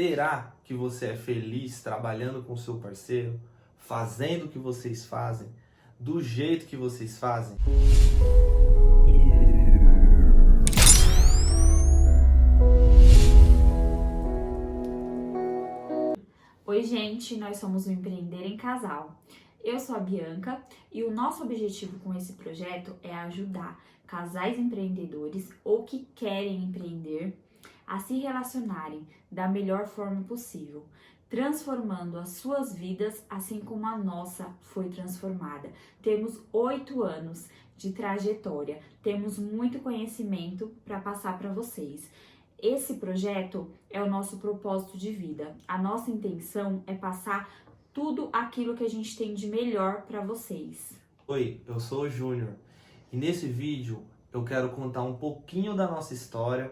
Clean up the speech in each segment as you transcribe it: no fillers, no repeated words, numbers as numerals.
Será que você é feliz trabalhando com seu parceiro, fazendo o que vocês fazem, do jeito que vocês fazem? Oi gente, nós somos o Empreender em Casal. Eu sou a Bianca e o nosso objetivo com esse projeto é ajudar casais empreendedores ou que querem empreender a se relacionarem da melhor forma possível, transformando as suas vidas assim como a nossa foi transformada. Temos 8 anos de trajetória, temos muito conhecimento para passar para vocês. Esse projeto é o nosso propósito de vida. A nossa intenção é passar tudo aquilo que a gente tem de melhor para vocês. Oi, eu sou o Júnior e nesse vídeo eu quero contar um pouquinho da nossa história,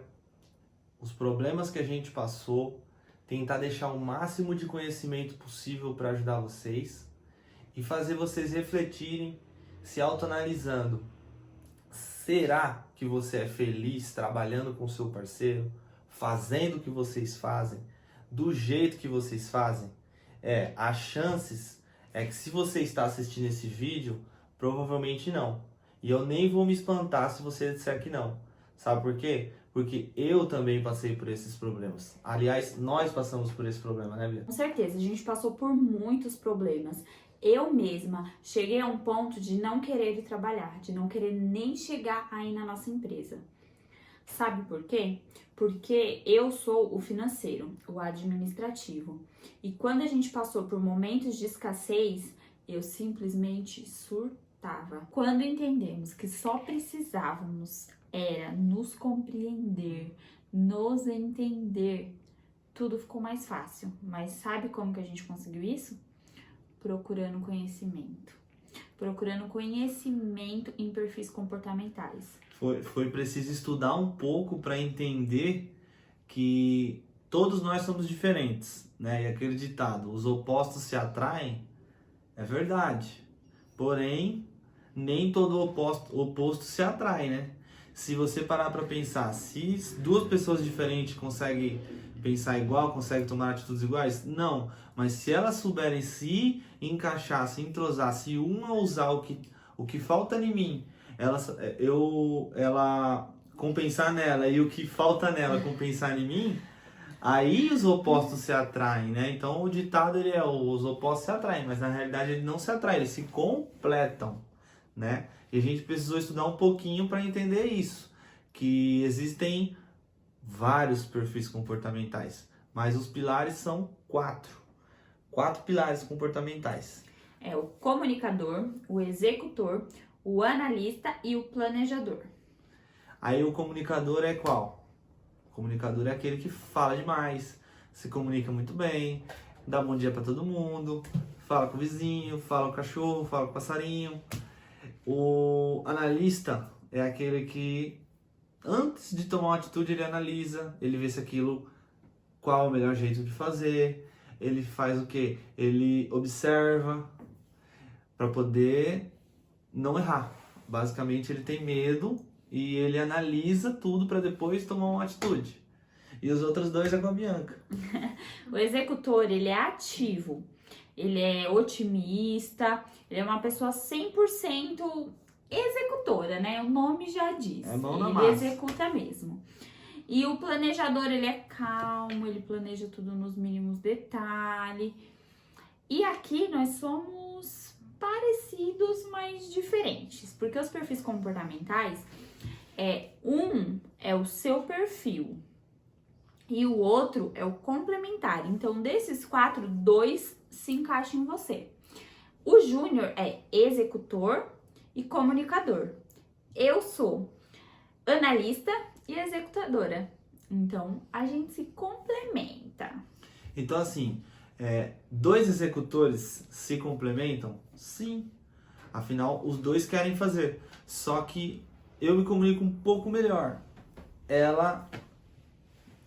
os problemas que a gente passou, tentar deixar o máximo de conhecimento possível para ajudar vocês e fazer vocês refletirem, se autoanalisando. Será que você é feliz trabalhando com seu parceiro, fazendo o que vocês fazem, do jeito que vocês fazem? As chances é que se você está assistindo esse vídeo, provavelmente não. E eu nem vou me espantar se você disser que não. Sabe por quê? Porque eu também passei por esses problemas. Aliás, nós passamos por esse problema, né, Bia? Com certeza, a gente passou por muitos problemas. Eu mesma cheguei a um ponto de não querer ir trabalhar, de não querer nem chegar aí na nossa empresa. Sabe por quê? Porque eu sou o financeiro, o administrativo. E quando a gente passou por momentos de escassez, eu simplesmente surtava. Quando entendemos que só precisávamos era nos compreender, nos entender, tudo ficou mais fácil. Mas sabe como que a gente conseguiu isso? Procurando conhecimento. Procurando conhecimento em perfis comportamentais. Foi preciso estudar um pouco para entender que todos nós somos diferentes, né? E aquele ditado, os opostos se atraem, é verdade. Porém, nem todo oposto se atrai, né? Se você parar para pensar, se duas pessoas diferentes conseguem pensar igual, conseguem tomar atitudes iguais, não. Mas se elas souberem se encaixar, se entrosar, se uma usar o que falta em mim, ela compensar nela e o que falta nela compensar em mim, aí os opostos se atraem, né? Então o ditado ele os opostos se atraem, mas na realidade eles não se atraem, eles se completam, né? E a gente precisou estudar um pouquinho para entender isso, que existem vários perfis comportamentais, mas os pilares são 4 pilares comportamentais. É o comunicador, o executor, o analista e o planejador. Aí o comunicador é qual? O comunicador é aquele que fala demais, se comunica muito bem, dá bom dia para todo mundo, fala com o vizinho, fala com o cachorro, fala com o passarinho. O analista é aquele que antes de tomar uma atitude ele analisa, ele vê se aquilo, qual é o melhor jeito de fazer, ele faz o quê? Ele observa para poder não errar. Basicamente ele tem medo e ele analisa tudo para depois tomar uma atitude. E os outros dois é com a Bianca. O executor, ele é ativo, ele é otimista, ele é uma pessoa 100% executora, né? O nome já diz. É mão na ele massa. executa mesmo. E o planejador, ele é calmo, ele planeja tudo nos mínimos detalhes. E aqui nós somos parecidos, mas diferentes, porque os perfis comportamentais um é o seu perfil e o outro é o complementar. Então, desses 4, 2 se encaixam em você. O Júnior é executor e comunicador. Eu sou analista e executadora. Então, a gente se complementa. Então, assim, 2 executores se complementam? Sim. Afinal, os dois querem fazer. Só que eu me comunico um pouco melhor. Ela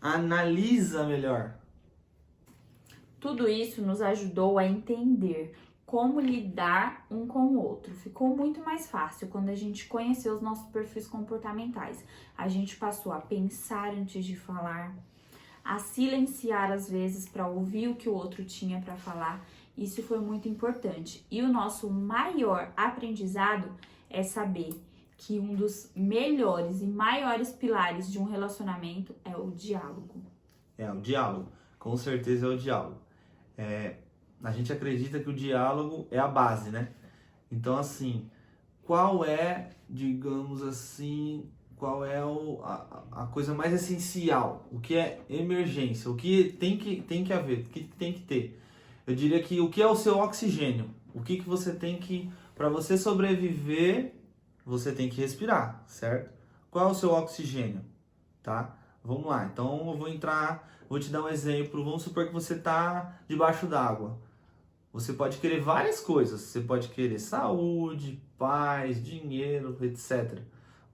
analisa melhor. Tudo isso nos ajudou a entender como lidar um com o outro. Ficou muito mais fácil quando a gente conheceu os nossos perfis comportamentais. A gente passou a pensar antes de falar, a silenciar às vezes para ouvir o que o outro tinha para falar. Isso foi muito importante. E o nosso maior aprendizado é saber que um dos melhores e maiores pilares de um relacionamento é o diálogo. É, o diálogo. Com certeza é o diálogo. A gente acredita que o diálogo é a base, né? Então, assim, qual é, digamos assim, qual é a coisa mais essencial? O que é emergência? O que tem que haver? O que tem que ter? Eu diria que o que é o seu oxigênio? O que você tem que... Para você sobreviver, você tem que respirar, certo? Qual é o seu oxigênio? Tá? Vamos lá. Então, eu vou te dar um exemplo. Vamos supor que você está debaixo d'água. Você pode querer várias coisas. Você pode querer saúde, paz, dinheiro, etc.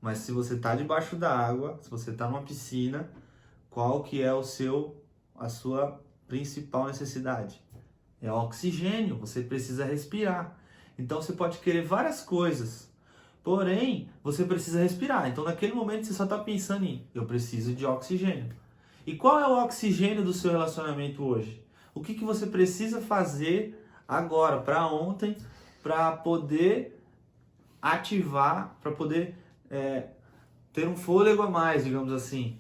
Mas se você está debaixo da água, se você está numa piscina, qual que é a sua principal necessidade? É o oxigênio. Você precisa respirar. Então você pode querer várias coisas, porém você precisa respirar. Então naquele momento você só está pensando em eu preciso de oxigênio. E qual é o oxigênio do seu relacionamento hoje? O que você precisa fazer agora, para ontem, para poder ativar, para poder ter um fôlego a mais, digamos assim,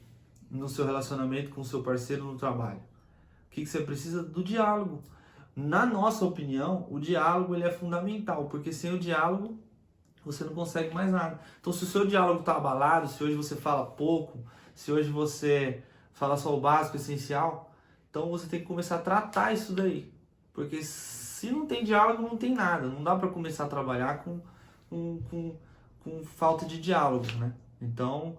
no seu relacionamento com o seu parceiro no trabalho? O que você precisa? Do diálogo. Na nossa opinião, o diálogo ele é fundamental, porque sem o diálogo você não consegue mais nada. Então, se o seu diálogo está abalado, se hoje você fala pouco, se hoje você fala só o básico, essencial, então você tem que começar a tratar isso daí. Porque se não tem diálogo, não tem nada. Não dá para começar a trabalhar com falta de diálogo, né? Então,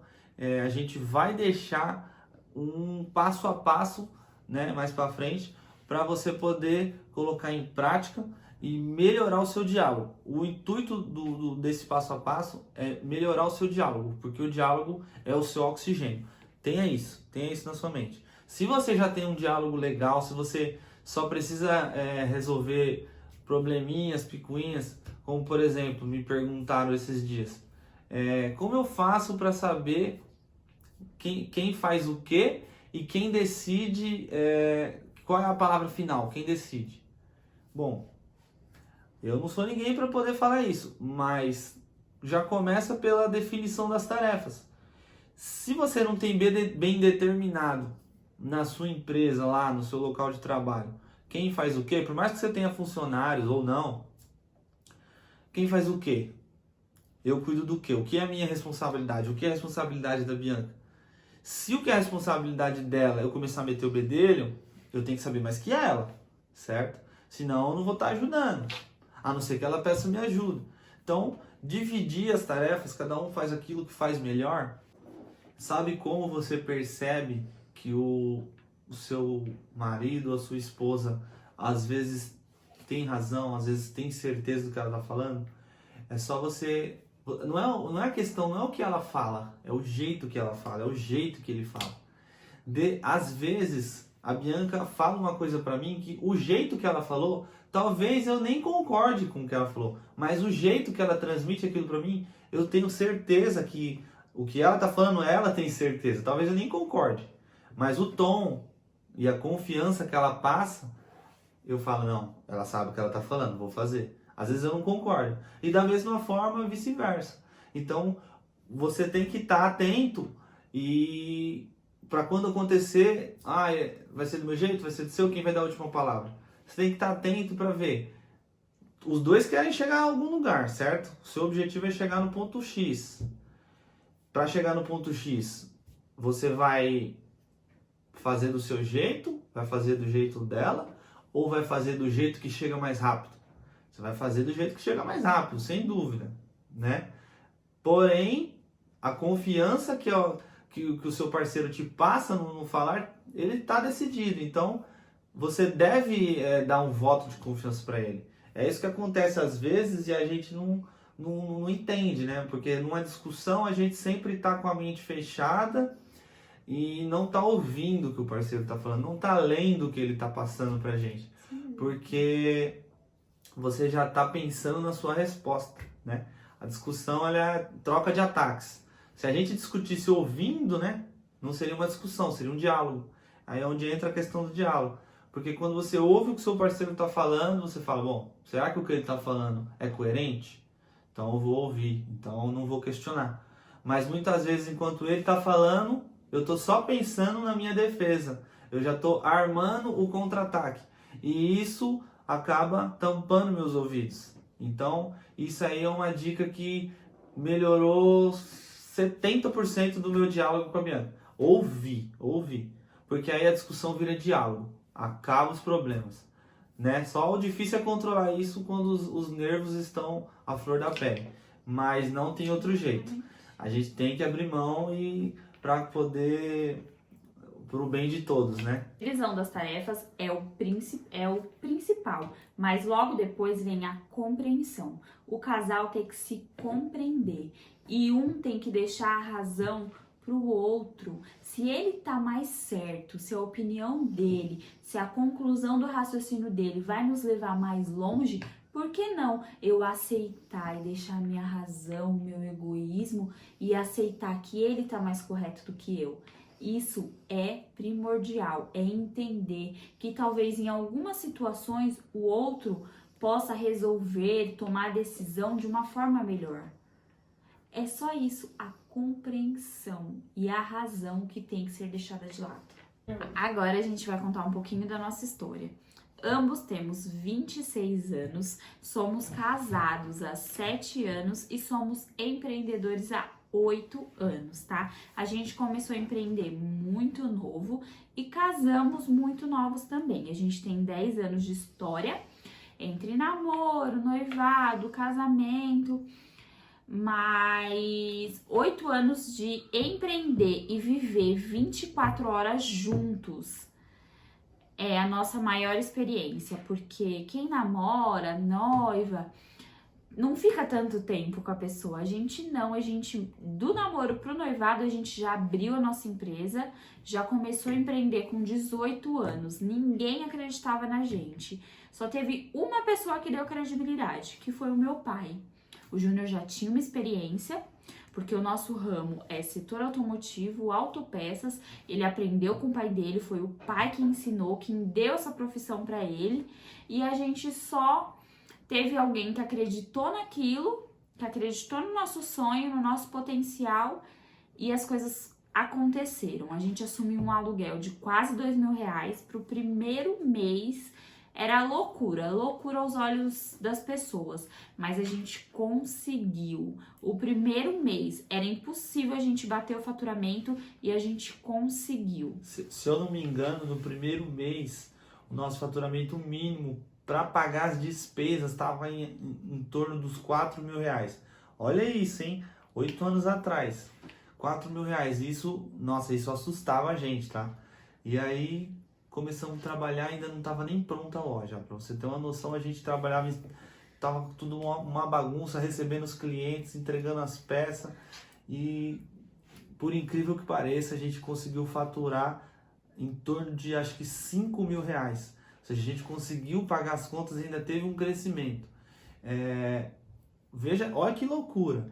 a gente vai deixar um passo a passo, né, mais para frente, para você poder colocar em prática e melhorar o seu diálogo. O intuito desse passo a passo é melhorar o seu diálogo, porque o diálogo é o seu oxigênio. Tenha isso na sua mente. Se você já tem um diálogo legal, se você só precisa resolver probleminhas, picuinhas, como por exemplo, me perguntaram esses dias, como eu faço para saber quem faz o quê e quem decide, qual é a palavra final, quem decide? Bom, eu não sou ninguém para poder falar isso, mas já começa pela definição das tarefas. Se você não tem bem determinado na sua empresa, lá no seu local de trabalho, quem faz o quê, por mais que você tenha funcionários ou não, quem faz o quê? Eu cuido do quê? O que é a minha responsabilidade? O que é a responsabilidade da Bianca? Se o que é a responsabilidade dela eu começar a meter o bedelho, eu tenho que saber mais que ela, certo? Senão eu não vou estar ajudando, a não ser que ela peça minha ajuda. Então, dividir as tarefas, cada um faz aquilo que faz melhor. Sabe como você percebe que o seu marido ou a sua esposa às vezes tem razão, às vezes tem certeza do que ela está falando? É só você... Não é a questão, não é o que ela fala, é o jeito que ela fala, é o jeito que ele fala. Às vezes, a Bianca fala uma coisa pra mim que o jeito que ela falou, talvez eu nem concorde com o que ela falou, mas o jeito que ela transmite aquilo pra mim, eu tenho certeza que o que ela tá falando, ela tem certeza. Talvez eu nem concorde, mas o tom e a confiança que ela passa, eu falo, não, ela sabe o que ela tá falando, vou fazer. Às vezes eu não concordo. E da mesma forma, vice-versa. Então, você tem que estar atento e para quando acontecer, vai ser do meu jeito, vai ser do seu, quem vai dar a última palavra? Você tem que estar atento para ver. Os dois querem chegar a algum lugar, certo? O seu objetivo é chegar no ponto X. Para chegar no ponto X, você vai fazer do seu jeito, vai fazer do jeito dela, ou vai fazer do jeito que chega mais rápido? Você vai fazer do jeito que chega mais rápido, sem dúvida, né? Porém, a confiança que o seu parceiro te passa no falar, ele está decidido. Então, você deve dar um voto de confiança para ele. É isso que acontece às vezes e a gente não entende, né? Porque numa discussão a gente sempre está com a mente fechada e não está ouvindo o que o parceiro está falando, não está lendo o que ele está passando para a gente. Porque você já está pensando na sua resposta, né? A discussão ela é troca de ataques. Se a gente discutisse ouvindo, né? Não seria uma discussão, seria um diálogo. Aí é onde entra a questão do diálogo. Porque quando você ouve o que o seu parceiro está falando, você fala, bom, será que o que ele está falando é coerente? Então eu vou ouvir, então eu não vou questionar. Mas muitas vezes, enquanto ele está falando, eu estou só pensando na minha defesa. Eu já estou armando o contra-ataque. E isso acaba tampando meus ouvidos. Então, isso aí é uma dica que melhorou 70% do meu diálogo com a Bianca. Ouvir. Porque aí a discussão vira diálogo. Acaba os problemas. Né? Só o difícil é controlar isso quando os nervos estão à flor da pele. Mas não tem outro jeito. A gente tem que abrir mão e para poder... pro bem de todos, né? A divisão das tarefas é o principal, mas logo depois vem a compreensão. O casal tem que se compreender e um tem que deixar a razão pro outro. Se ele tá mais certo, se a opinião dele, se a conclusão do raciocínio dele vai nos levar mais longe, por que não eu aceitar e deixar minha razão, meu egoísmo e aceitar que ele tá mais correto do que eu? Isso é primordial, é entender que talvez em algumas situações o outro possa resolver, tomar a decisão de uma forma melhor. É só isso, a compreensão e a razão que tem que ser deixada de lado. Agora a gente vai contar um pouquinho da nossa história. Ambos temos 26 anos, somos casados há 7 anos e somos empreendedores há 8 anos, tá? A gente começou a empreender muito novo e casamos muito novos também. A gente tem 10 anos de história entre namoro, noivado, casamento, mas 8 anos de empreender e viver 24 horas juntos é a nossa maior experiência, porque quem namora, noiva, não fica tanto tempo com a pessoa. A gente do namoro pro noivado, a gente já abriu a nossa empresa, já começou a empreender com 18 anos. Ninguém acreditava na gente. Só teve uma pessoa que deu credibilidade, que foi o meu pai. O Júnior já tinha uma experiência, porque o nosso ramo é setor automotivo, autopeças. Ele aprendeu com o pai dele, foi o pai que ensinou, quem deu essa profissão para ele. E a gente só teve alguém que acreditou naquilo, que acreditou no nosso sonho, no nosso potencial, e as coisas aconteceram. A gente assumiu um aluguel de quase R$2.000 pro primeiro mês. Era loucura aos olhos das pessoas, mas a gente conseguiu. O primeiro mês era impossível a gente bater o faturamento e a gente conseguiu. Se eu não me engano, no primeiro mês, o nosso faturamento mínimo para pagar as despesas estava em torno dos R$4.000. Olha isso, hein? 8 anos atrás, R$4.000. Isso, nossa, isso assustava a gente, tá? E aí começamos a trabalhar, ainda não estava nem pronta a loja. Para você ter uma noção, a gente trabalhava, estava tudo uma bagunça, recebendo os clientes, entregando as peças. E por incrível que pareça, a gente conseguiu faturar em torno de acho que R$5.000. Ou seja, a gente conseguiu pagar as contas e ainda teve um crescimento. Veja, olha que loucura.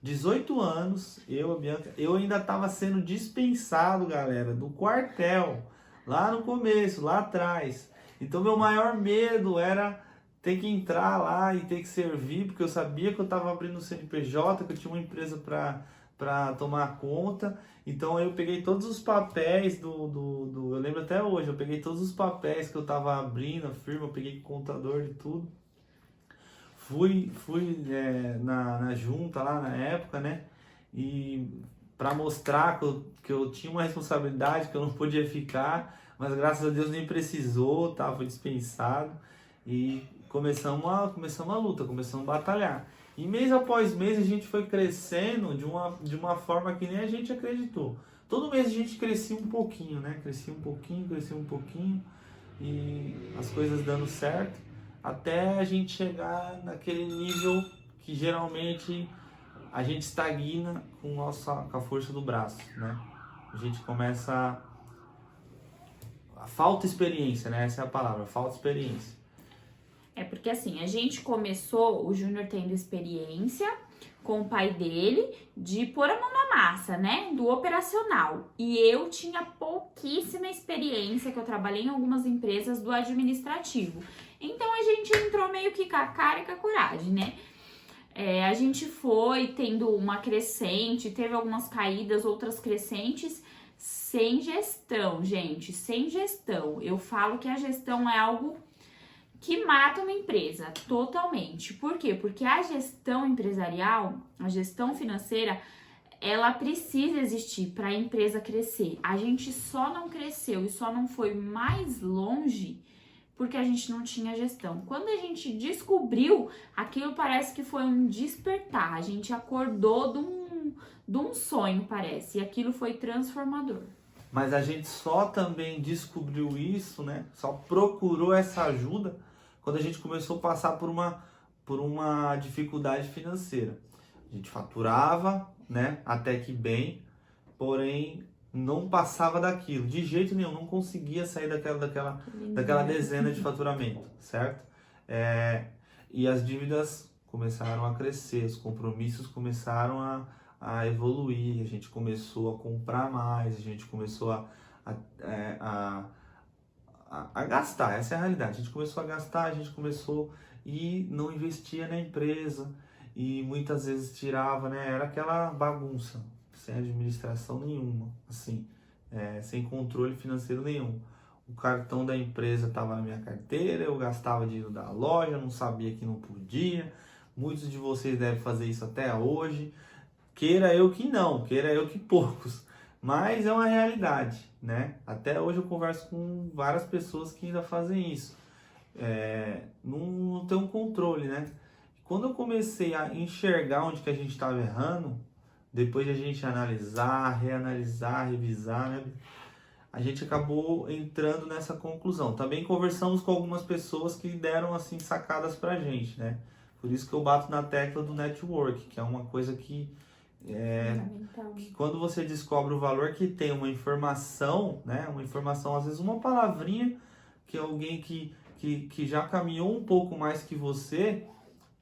18 anos, a Bianca, eu ainda estava sendo dispensado, galera, do quartel. Lá no começo, lá atrás. Então meu maior medo era ter que entrar lá e ter que servir, porque eu sabia que eu estava abrindo o CNPJ, que eu tinha uma empresa para tomar conta. Então eu peguei todos os papéis eu lembro até hoje, eu peguei todos os papéis que eu estava abrindo a firma, eu peguei contador de tudo. Fui na junta lá na época, né? E para mostrar que eu tinha uma responsabilidade, que eu não podia ficar, mas graças a Deus nem precisou, tá? Foi dispensado e começamos a luta, começamos a batalhar. E mês após mês a gente foi crescendo de uma forma que nem a gente acreditou. Todo mês a gente crescia um pouquinho, né? Crescia um pouquinho e as coisas dando certo, até a gente chegar naquele nível que geralmente a gente estagna com a força do braço, né? A gente começa a falta experiência, né? Essa é a palavra, falta experiência. É porque assim, a gente começou, o Júnior tendo experiência com o pai dele, de pôr a mão na massa, né, do operacional. E eu tinha pouquíssima experiência, que eu trabalhei em algumas empresas do administrativo. Então a gente entrou meio que com a cara e com a coragem, né? A gente foi tendo uma crescente, teve algumas caídas, outras crescentes, sem gestão, gente, sem gestão. Eu falo que a gestão é algo que mata uma empresa totalmente. Por quê? Porque a gestão empresarial, a gestão financeira, ela precisa existir para a empresa crescer. A gente só não cresceu e só não foi mais longe porque a gente não tinha gestão. Quando a gente descobriu, aquilo parece que foi um despertar. A gente acordou de um sonho, parece, e aquilo foi transformador. Mas a gente só também descobriu isso, né? Só procurou essa ajuda quando a gente começou a passar por uma dificuldade financeira. A gente faturava, né? Até que bem, porém não passava daquilo, de jeito nenhum, não conseguia sair daquela dezena de faturamento, certo? E as dívidas começaram a crescer, os compromissos começaram a evoluir, a gente começou a comprar mais, a gente começou a gastar, essa é a realidade. A gente começou a gastar, a gente começou e não investia na empresa e muitas vezes tirava, né? Era aquela bagunça, sem administração nenhuma, assim, sem controle financeiro nenhum. O cartão da empresa estava na minha carteira, eu gastava dinheiro da loja, não sabia que não podia. Muitos de vocês devem fazer isso até hoje. Queira eu que não, queira eu que poucos. Mas é uma realidade, né? Até hoje eu converso com várias pessoas que ainda fazem isso. Não tem um controle, né? Quando eu comecei a enxergar onde que a gente estava errando, depois de a gente analisar, reanalisar, revisar, né? A gente acabou entrando nessa conclusão. Também conversamos com algumas pessoas que deram assim sacadas pra gente, né? Por isso que eu bato na tecla do network, que é uma coisa que quando você descobre o valor que tem uma informação, né? Uma informação, às vezes uma palavrinha que alguém que já caminhou um pouco mais que você,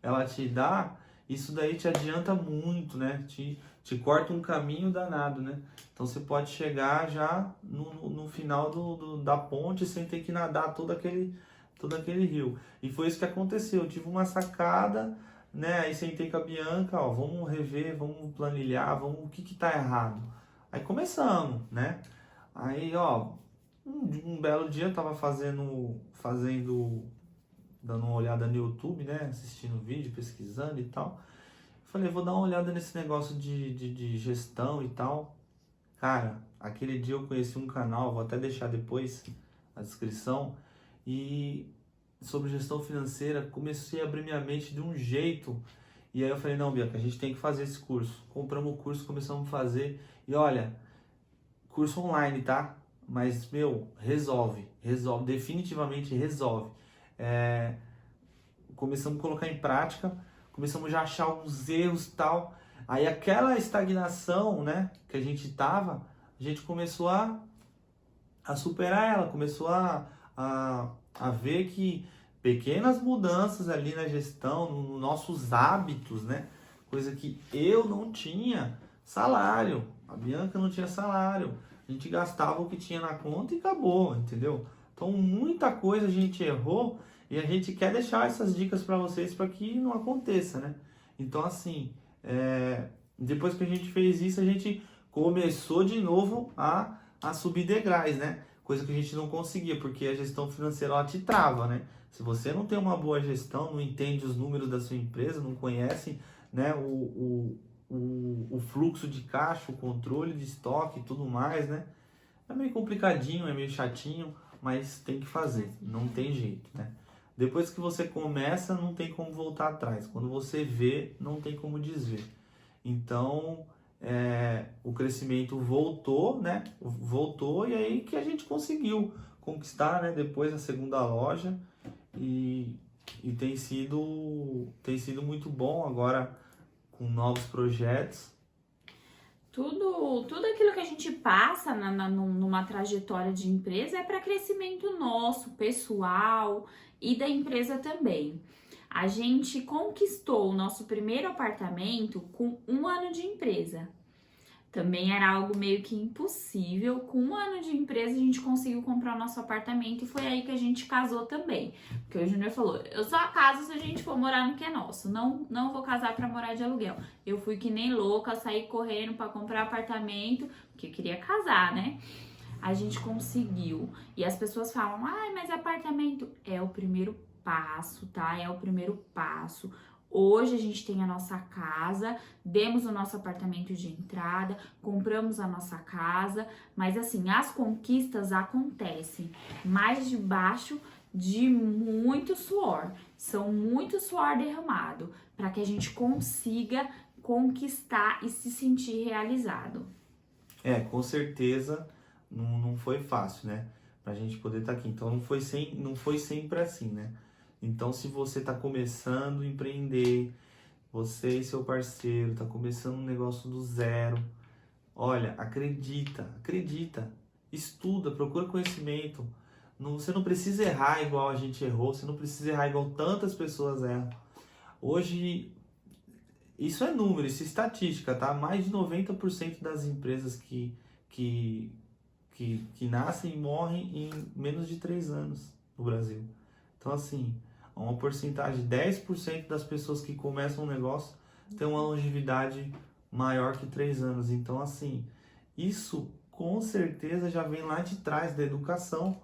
ela te dá, isso daí te adianta muito, né? Te corta um caminho danado, né? Então você pode chegar já no final da ponte sem ter que nadar todo aquele rio. E foi isso que aconteceu. Eu tive uma sacada, né? Aí sentei com a Bianca, ó, vamos rever, vamos planilhar, o que tá errado. Aí começamos, né? Aí, ó, um belo dia eu tava dando uma olhada no YouTube, né? Assistindo vídeo, pesquisando e tal. Falei, vou dar uma olhada nesse negócio de gestão e tal. Cara, aquele dia eu conheci um canal, vou até deixar depois a descrição, e sobre gestão financeira, comecei a abrir minha mente de um jeito. E aí eu falei, não, Bianca, a gente tem que fazer esse curso. Compramos o curso, começamos a fazer. E olha, curso online, tá? Mas, meu, resolve, definitivamente resolve. Começamos a colocar em prática, começamos já a achar alguns erros e tal. Aí aquela estagnação, né, que a gente tava, a gente começou a superar ela, começou a ver que pequenas mudanças ali na gestão, nos nossos hábitos, né, coisa que eu não tinha salário, a Bianca não tinha salário, a gente gastava o que tinha na conta e acabou, entendeu? Então muita coisa a gente errou e a gente quer deixar essas dicas para vocês para que não aconteça, né? Então assim, depois que a gente fez isso, a gente começou de novo a subir degraus, né? Coisa que a gente não conseguia, porque a gestão financeira ela te trava, né? Se você não tem uma boa gestão, não entende os números da sua empresa, não conhece, né, o fluxo de caixa, o controle de estoque e tudo mais, né? É meio complicadinho, é meio chatinho, mas tem que fazer, não tem jeito, né? Depois que você começa, não tem como voltar atrás. Quando você vê, não tem como desver. Então, o crescimento voltou, né? Voltou e aí que a gente conseguiu conquistar, né? Depois a segunda loja e tem sido muito bom agora com novos projetos. Tudo aquilo que a gente passa numa trajetória de empresa é para crescimento nosso, pessoal e da empresa também. A gente conquistou o nosso primeiro apartamento com 1 ano de empresa. Também era algo meio que impossível. Com 1 ano de empresa, a gente conseguiu comprar o nosso apartamento e foi aí que a gente casou também. Porque o Júnior falou, eu só caso se a gente for morar no que é nosso, não vou casar pra morar de aluguel. Eu fui que nem louca, saí correndo pra comprar apartamento, porque eu queria casar, né? A gente conseguiu. E as pessoas falam, ai, mas apartamento é o primeiro passo, tá? É o primeiro passo. Hoje a gente tem a nossa casa, demos o nosso apartamento de entrada, compramos a nossa casa, mas assim, as conquistas acontecem mais debaixo de muito suor. São muito suor derramado para que a gente consiga conquistar e se sentir realizado. Com certeza não foi fácil, né? Pra gente poder estar aqui. Então não foi sempre assim, né? Então se você tá começando a empreender, você e seu parceiro tá começando um negócio do zero, olha, acredita, estuda, procura conhecimento. Você não precisa errar igual a gente errou, você não precisa errar igual tantas pessoas erram. Hoje, isso é número, isso é estatística, tá? Mais de 90% das empresas que nascem e morrem em menos de 3 anos no Brasil. Então, assim, uma porcentagem, 10% das pessoas que começam um negócio tem uma longevidade maior que 3 anos. Então, assim, isso com certeza já vem lá de trás da educação,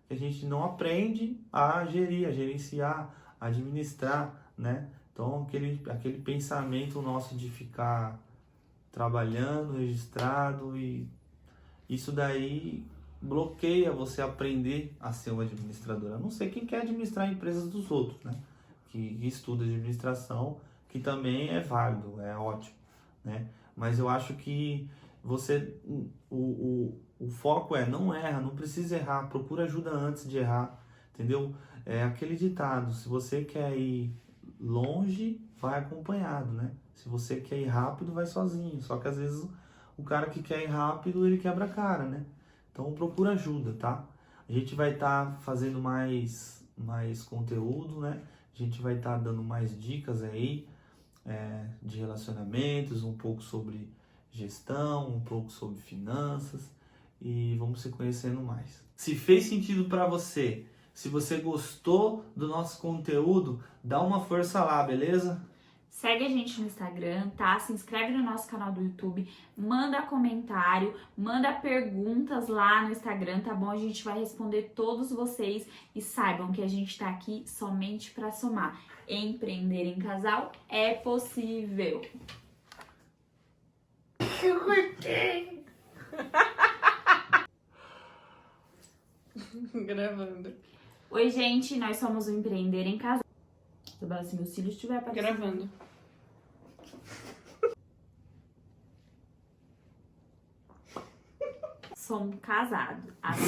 que a gente não aprende a gerir, a gerenciar, a administrar, né? Então, aquele pensamento nosso de ficar trabalhando, registrado, e isso daí bloqueia você aprender a ser um administrador. A não ser quem quer administrar empresas dos outros, né? Que estuda administração, que também é válido, é ótimo, né? Mas eu acho que o foco não erra, não precisa errar, procura ajuda antes de errar, entendeu? É aquele ditado, se você quer ir longe, vai acompanhado, né? Se você quer ir rápido, vai sozinho. Só que às vezes o cara que quer ir rápido, ele quebra a cara, né? Então procura ajuda, tá? A gente vai estar fazendo mais conteúdo, né? A gente vai estar dando mais dicas aí de relacionamentos, um pouco sobre gestão, um pouco sobre finanças, e vamos se conhecendo mais. Se fez sentido para você, se você gostou do nosso conteúdo, dá uma força lá, beleza? Segue a gente no Instagram, tá? Se inscreve no nosso canal do YouTube, manda comentário, manda perguntas lá no Instagram, tá bom? A gente vai responder todos vocês e saibam que a gente tá aqui somente para somar. Empreender em casal é possível. Eu gostei. Gravando. Oi, gente, nós somos o Empreender em Casal. Isabela, se meus cílios estiver aparecendo. Gravando. Somos casados. Assim.